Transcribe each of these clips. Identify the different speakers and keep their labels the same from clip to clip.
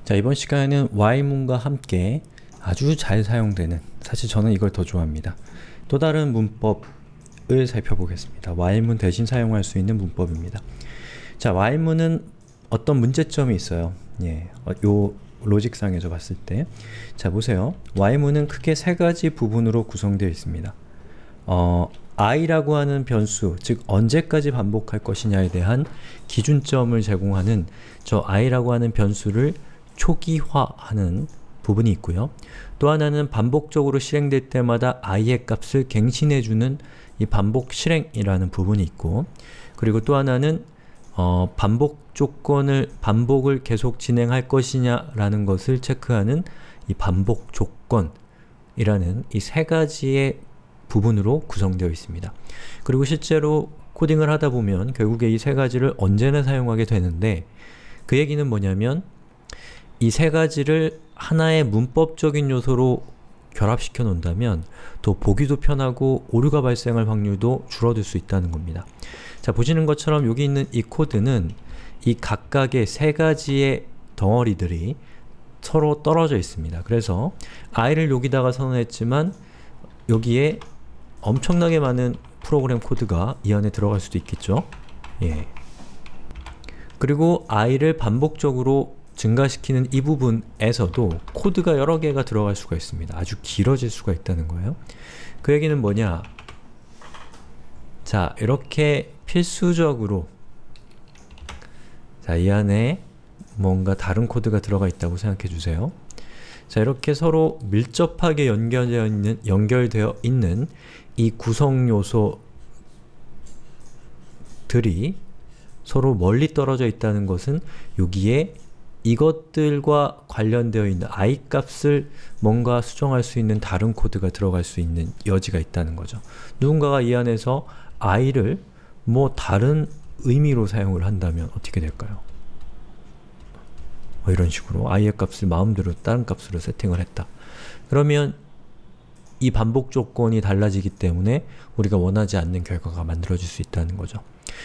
Speaker 1: 자, 이번 시간에는 while문과 함께 아주 잘 사용되는, 사실 저는 이걸 더 좋아합니다. 또 다른 문법을 살펴보겠습니다. while문 대신 사용할 수 있는 문법입니다. 자, while문은 어떤 문제점이 있어요. 요 로직상에서 봤을 때. 자, 보세요. while문은 크게 세 가지 부분으로 구성되어 있습니다. i라고 하는 변수, 즉 언제까지 반복할 것이냐에 대한 기준점을 제공하는 저 i라고 하는 변수를 초기화하는 부분이 있고요. 또 하나는 반복적으로 실행될 때마다 i의 값을 갱신해주는 이 반복 실행이라는 부분이 있고, 그리고 또 하나는 반복을 계속 진행할 것이냐라는 것을 체크하는 이 반복 조건이라는 이 세 가지의 부분으로 구성되어 있습니다. 그리고 실제로 코딩을 하다 보면 결국에 이 세 가지를 언제나 사용하게 되는데, 그 얘기는 뭐냐면 이 세 가지를 하나의 문법적인 요소로 결합시켜 놓는다면 또 보기도 편하고 오류가 발생할 확률도 줄어들 수 있다는 겁니다. 자, 보시는 것처럼 여기 있는 이 코드는 이 각각의 세 가지의 덩어리들이 서로 떨어져 있습니다. 그래서 i를 여기다가 선언했지만 여기에 엄청나게 많은 프로그램 코드가 이 안에 들어갈 수도 있겠죠. 그리고 i를 반복적으로 증가시키는 이 부분에서도 코드가 여러 개가 들어갈 수가 있습니다. 아주 길어질 수가 있다는 거예요. 그 얘기는 뭐냐? 자, 이렇게 필수적으로 자, 이 안에 뭔가 다른 코드가 들어가 있다고 생각해 주세요. 자, 이렇게 서로 밀접하게 연결되어 있는 이 구성 요소들이 서로 멀리 떨어져 있다는 것은 여기에 이것들과 관련되어 있는 i 값을 뭔가 수정할 수 있는 다른 코드가 들어갈 수 있는 여지가 있다는 거죠. 누군가가 이 안에서 i를 뭐 다른 의미로 사용을 한다면 어떻게 될까요? 이런 식으로 i의 값을 마음대로 다른 값으로 세팅을 했다. 그러면 이 반복 조건이 달라지기 때문에 우리가 원하지 않는 결과가 만들어질 수 있다는 거죠.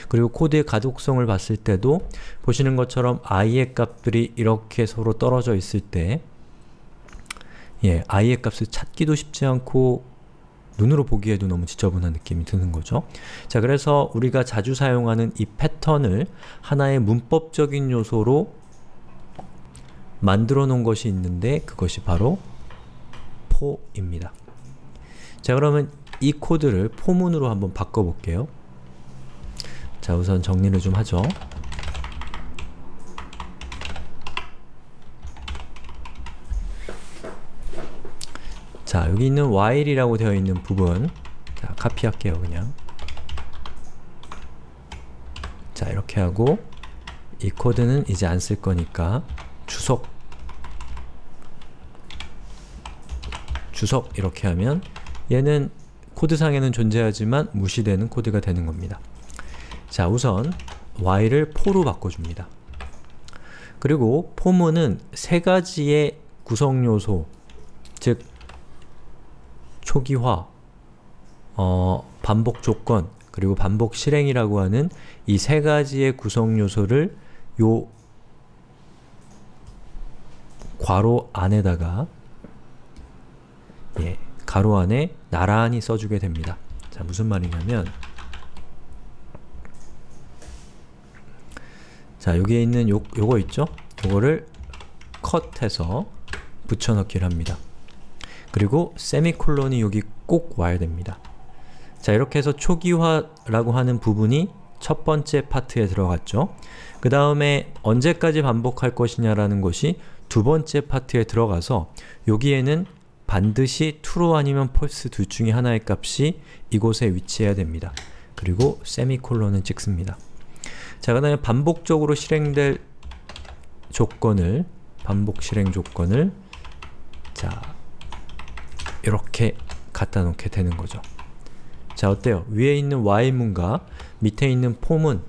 Speaker 1: 그리고 코드의 가독성을 봤을 때도 보시는 것처럼 i의 값들이 이렇게 서로 떨어져 있을 때 i의 값을 찾기도 쉽지 않고 눈으로 보기에도 너무 지저분한 느낌이 드는 거죠. 자, 그래서 우리가 자주 사용하는 이 패턴을 하나의 문법적인 요소로 만들어 놓은 것이 있는데 그것이 바로 for입니다. 자, 그러면 이 코드를 for문으로 한번 바꿔볼게요. 자, 우선 정리를 좀 하죠. 자, 여기 있는 while이라고 되어 있는 부분, 자, 카피할게요, 그냥. 자, 이렇게 하고 이 코드는 이제 안 쓸 거니까 주석 이렇게 하면 얘는 코드상에는 존재하지만 무시되는 코드가 되는 겁니다. 자, 우선 while을 for로 바꿔줍니다. 그리고 for문은 세 가지의 구성 요소, 즉 초기화, 반복 조건, 그리고 반복 실행이라고 하는 이 세 가지의 구성 요소를 요 괄호 안에다가 가로 안에 나란히 써주게 됩니다. 자, 무슨 말이냐면 자, 여기에 있는 요거 있죠? 요거를 컷해서 붙여넣기를 합니다. 그리고 세미콜론이 여기 꼭 와야 됩니다. 자, 이렇게 해서 초기화라고 하는 부분이 첫 번째 파트에 들어갔죠. 그 다음에 언제까지 반복할 것이냐라는 것이 두 번째 파트에 들어가서 여기에는 반드시 true 아니면 false 둘 중에 하나의 값이 이곳에 위치해야 됩니다. 그리고 세미콜론을 찍습니다. 자, 그 다음에 반복적으로 실행될 조건을, 반복 실행 조건을 자, 이렇게 갖다 놓게 되는 거죠. 자, 어때요? 위에 있는 while문과 밑에 있는 for문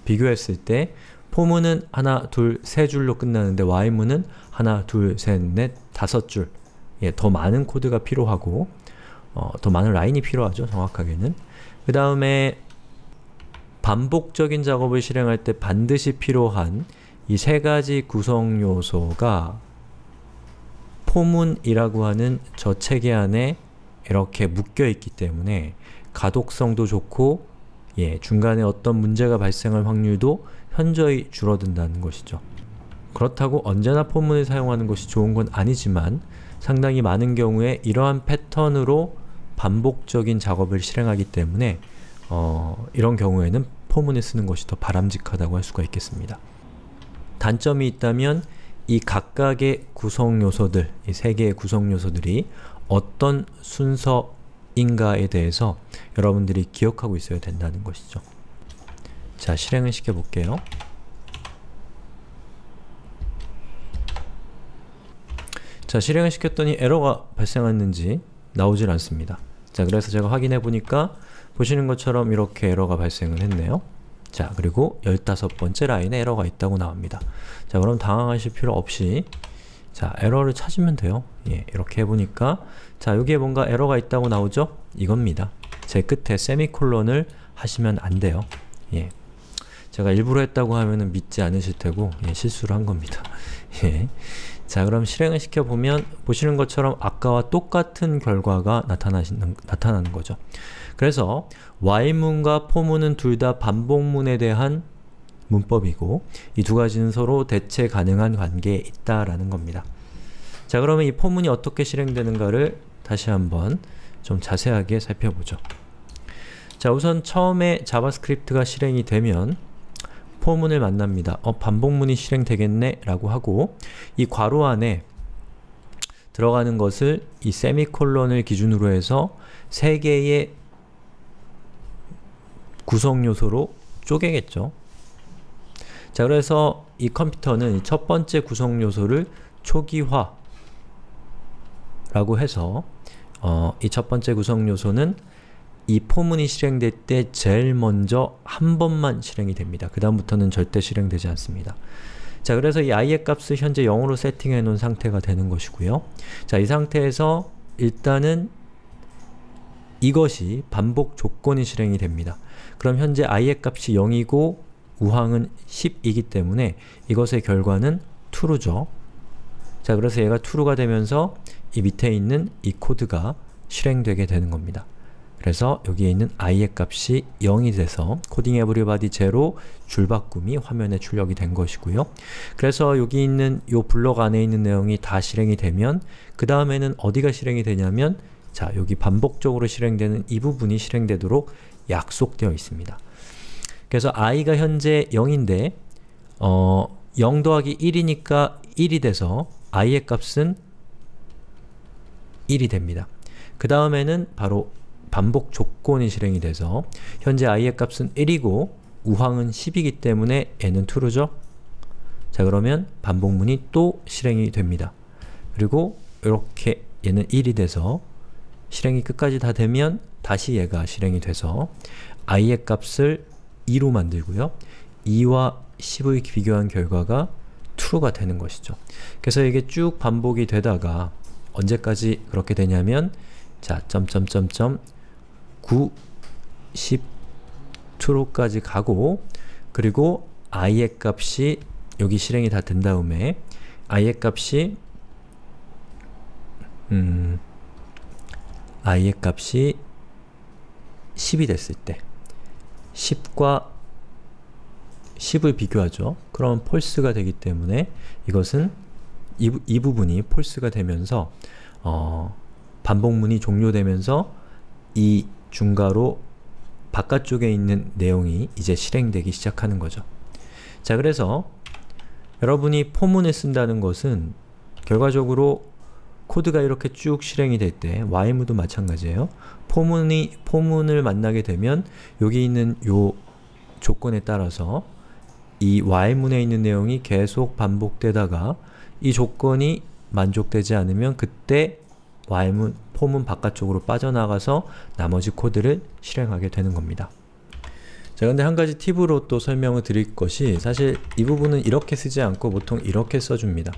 Speaker 1: 비교했을 때 for문은 하나, 둘, 세 줄로 끝나는데 while문은 하나, 둘, 셋, 넷, 다섯 줄, 더 많은 코드가 필요하고 더 많은 라인이 필요하죠, 정확하게는. 그 다음에 반복적인 작업을 실행할 때 반드시 필요한 이 세 가지 구성 요소가 포문이라고 하는 저 체계 안에 이렇게 묶여 있기 때문에 가독성도 좋고 중간에 어떤 문제가 발생할 확률도 현저히 줄어든다는 것이죠. 그렇다고 언제나 포문을 사용하는 것이 좋은 건 아니지만 상당히 많은 경우에 이러한 패턴으로 반복적인 작업을 실행하기 때문에 이런 경우에는 포문을 쓰는 것이 더 바람직하다고 할 수가 있겠습니다. 단점이 있다면 이 각각의 구성 요소들, 이 세 개의 구성 요소들이 어떤 순서인가에 대해서 여러분들이 기억하고 있어야 된다는 것이죠. 자, 실행을 시켜볼게요. 자, 실행을 시켰더니 에러가 발생했는지 나오질 않습니다. 자, 그래서 제가 확인해 보니까 보시는 것처럼 이렇게 에러가 발생을 했네요. 자, 그리고 15번째 라인에 에러가 있다고 나옵니다. 자, 그럼 당황하실 필요 없이 자, 에러를 찾으면 돼요. 이렇게 해보니까 자, 여기에 뭔가 에러가 있다고 나오죠? 이겁니다. 제 끝에 세미콜론을 하시면 안 돼요. 제가 일부러 했다고 하면은 믿지 않으실 테고 실수를 한 겁니다. 자, 그럼 실행을 시켜보면 보시는 것처럼 아까와 똑같은 결과가 나타나는 거죠. 그래서 while문과 for문은 둘 다 반복문에 대한 문법이고 이 두 가지는 서로 대체 가능한 관계에 있다라는 겁니다. 자, 그러면 이 for문이 어떻게 실행되는가를 다시 한번 좀 자세하게 살펴보죠. 자, 우선 처음에 자바스크립트가 실행이 되면 for문을 만납니다. 반복문이 실행되겠네 라고 하고 이 괄호 안에 들어가는 것을 이 세미콜론을 기준으로 해서 세 개의 구성 요소로 쪼개겠죠. 자, 그래서 이 컴퓨터는 첫 번째 구성 요소를 초기화 라고 해서 이 첫 번째 구성 요소는 이 포문이 실행될 때 제일 먼저 한 번만 실행이 됩니다. 그 다음부터는 절대 실행되지 않습니다. 자, 그래서 이 i의 값을 현재 0으로 세팅해 놓은 상태가 되는 것이고요. 자, 이 상태에서 일단은 이것이 반복 조건이 실행이 됩니다. 그럼 현재 i의 값이 0이고 우항은 10이기 때문에 이것의 결과는 true죠. 자, 그래서 얘가 true가 되면서 이 밑에 있는 이 코드가 실행되게 되는 겁니다. 그래서 여기에 있는 i의 값이 0이 돼서 coding everybody 0 줄바꿈이 화면에 출력이 된 것이고요. 그래서 여기 있는 이 블록 안에 있는 내용이 다 실행이 되면 그 다음에는 어디가 실행이 되냐면 자, 여기 반복적으로 실행되는 이 부분이 실행되도록 약속되어 있습니다. 그래서 i가 현재 0인데 0 더하기 1이니까 1이 돼서 i의 값은 1이 됩니다. 그 다음에는 바로 반복 조건이 실행이 돼서 현재 i의 값은 1이고 우항은 10이기 때문에 얘는 true죠. 자, 그러면 반복문이 또 실행이 됩니다. 그리고 이렇게 얘는 1이 돼서 실행이 끝까지 다 되면 다시 얘가 실행이 돼서 i의 값을 2로 만들고요. 2와 10을 비교한 결과가 true가 되는 것이죠. 그래서 이게 쭉 반복이 되다가 언제까지 그렇게 되냐면 자, 9, 10, true까지 가고 그리고 i의 값이 여기 실행이 다 된 다음에 i의 값이 i의 값이 10이 됐을 때 10과 10을 비교하죠. 그럼 false가 되기 때문에 이것은 이 부분이 false가 되면서 반복문이 종료되면서 이 중괄호 바깥쪽에 있는 내용이 이제 실행되기 시작하는 거죠. 자, 그래서 여러분이 포문을 쓴다는 것은 결과적으로 코드가 이렇게 쭉 실행이 될 때 while문도 마찬가지예요. 포문을 만나게 되면 여기 있는 요 조건에 따라서 이 while문에 있는 내용이 계속 반복되다가 이 조건이 만족되지 않으면 그때 포문 바깥쪽으로 빠져나가서 나머지 코드를 실행하게 되는 겁니다. 자, 근데 한 가지 팁으로 또 설명을 드릴 것이 사실 이 부분은 이렇게 쓰지 않고 보통 이렇게 써줍니다.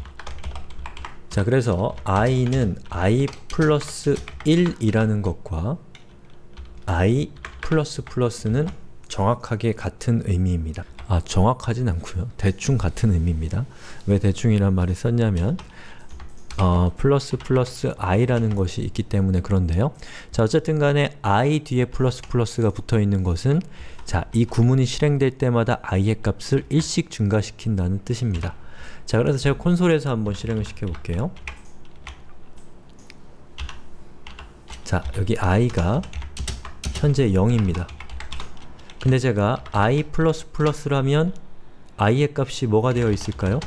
Speaker 1: 자, 그래서 i는 i 플러스 1이라는 것과 i 플러스 플러스는 정확하게 같은 의미입니다. 정확하진 않고요. 대충 같은 의미입니다. 왜 대충이란 말을 썼냐면 플러스 플러스 i라는 것이 있기 때문에 그런데요. 자, 어쨌든 간에 i 뒤에 플러스 플러스가 붙어있는 것은 자, 이 구문이 실행될 때마다 i의 값을 1씩 증가시킨다는 뜻입니다. 자, 그래서 제가 콘솔에서 한번 실행을 시켜볼게요. 자, 여기 i가 현재 0입니다. 근데 제가 i 플러스 플러스라면 i의 값이 뭐가 되어 있을까요?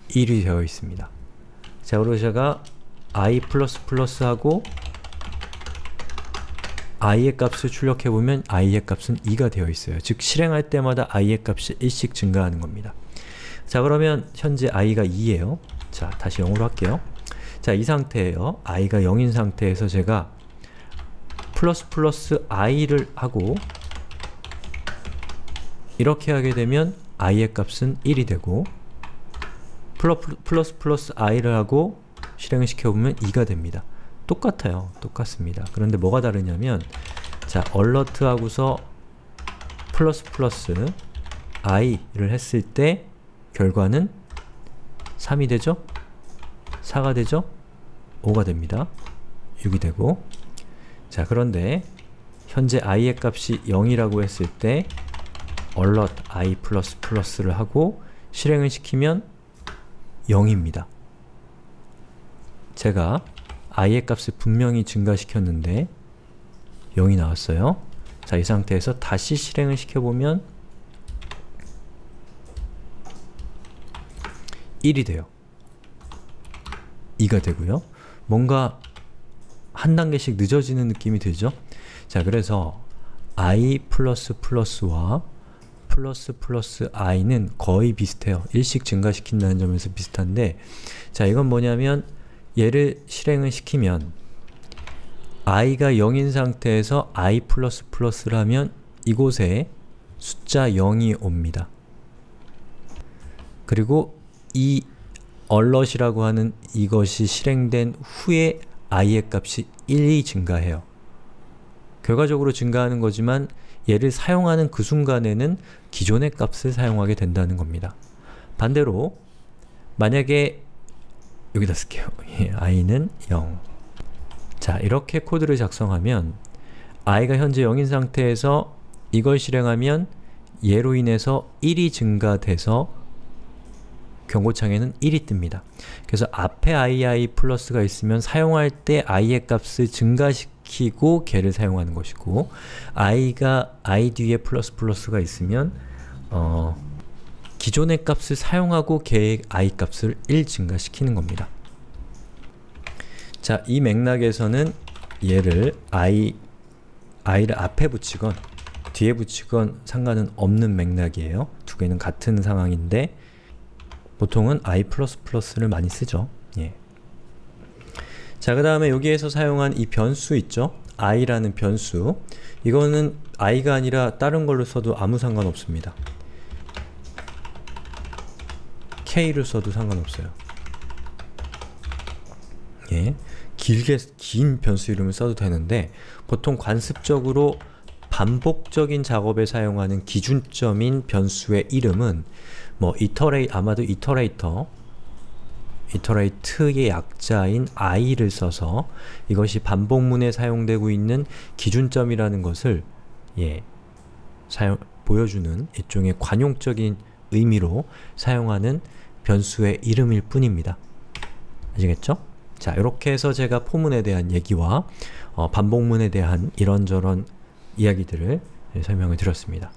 Speaker 1: 1이 되어 있습니다. 자, 그리고 제가 i 플러스 플러스하고 i의 값을 출력해보면 i의 값은 2가 되어 있어요. 즉, 실행할 때마다 i의 값이 1씩 증가하는 겁니다. 자, 그러면 현재 i가 2예요. 자, 다시 0으로 할게요. 자, 이 상태예요. i가 0인 상태에서 제가 플러스 플러스 i를 하고 이렇게 하게 되면 i의 값은 1이 되고 플러스 플러스 i를 하고 실행을 시켜보면 2가 됩니다. 똑같아요. 똑같습니다. 그런데 뭐가 다르냐면 자, alert 하고서 플러스 플러스 i를 했을 때 결과는 3이 되죠? 4가 되죠? 5가 됩니다. 6이 되고 자, 그런데 현재 i의 값이 0이라고 했을 때 alert i 플러스 플러스를 하고 실행을 시키면 0입니다. 제가 i의 값을 분명히 증가시켰는데 0이 나왔어요. 자, 이 상태에서 다시 실행을 시켜보면 1이 돼요. 2가 되고요. 뭔가 한 단계씩 늦어지는 느낌이 들죠? 자, 그래서 i 플러스 플러스와 플러스 플러스 i는 거의 비슷해요. 1씩 증가시킨다는 점에서 비슷한데 자, 이건 뭐냐면 얘를 실행을 시키면 i가 0인 상태에서 i 플러스 플러스를 하면 이곳에 숫자 0이 옵니다. 그리고 이 alert이라고 하는 이것이 실행된 후에 i의 값이 1이 증가해요. 결과적으로 증가하는 거지만 얘를 사용하는 그 순간에는 기존의 값을 사용하게 된다는 겁니다. 반대로 만약에 여기다 쓸게요. i는 0. 자, 이렇게 코드를 작성하면 i가 현재 0인 상태에서 이걸 실행하면 얘로 인해서 1이 증가돼서 경고창에는 1이 뜹니다. 그래서 앞에 i 플러스가 있으면 사용할 때 i의 값을 증가시키고 걔를 사용하는 것이고 i 뒤에 플러스 플러스가 있으면 기존의 값을 사용하고 걔의 i 값을 1 증가시키는 겁니다. 자, 이 맥락에서는 얘를 i를 앞에 붙이건 뒤에 붙이건 상관은 없는 맥락이에요. 두 개는 같은 상황인데 보통은 i++를 많이 쓰죠. 예. 자, 그 다음에 여기에서 사용한 이 변수 있죠? i라는 변수. 이거는 i가 아니라 다른 걸로 써도 아무 상관없습니다. k를 써도 상관없어요. 예. 긴 변수 이름을 써도 되는데 보통 관습적으로 반복적인 작업에 사용하는 기준점인 변수의 이름은 뭐 아마도 iterate의 약자인 i를 써서 이것이 반복문에 사용되고 있는 기준점이라는 것을 보여주는 일종의 관용적인 의미로 사용하는 변수의 이름일 뿐입니다. 아시겠죠? 자, 이렇게 해서 제가 포문에 대한 얘기와 반복문에 대한 이런저런 이야기들을 설명을 드렸습니다.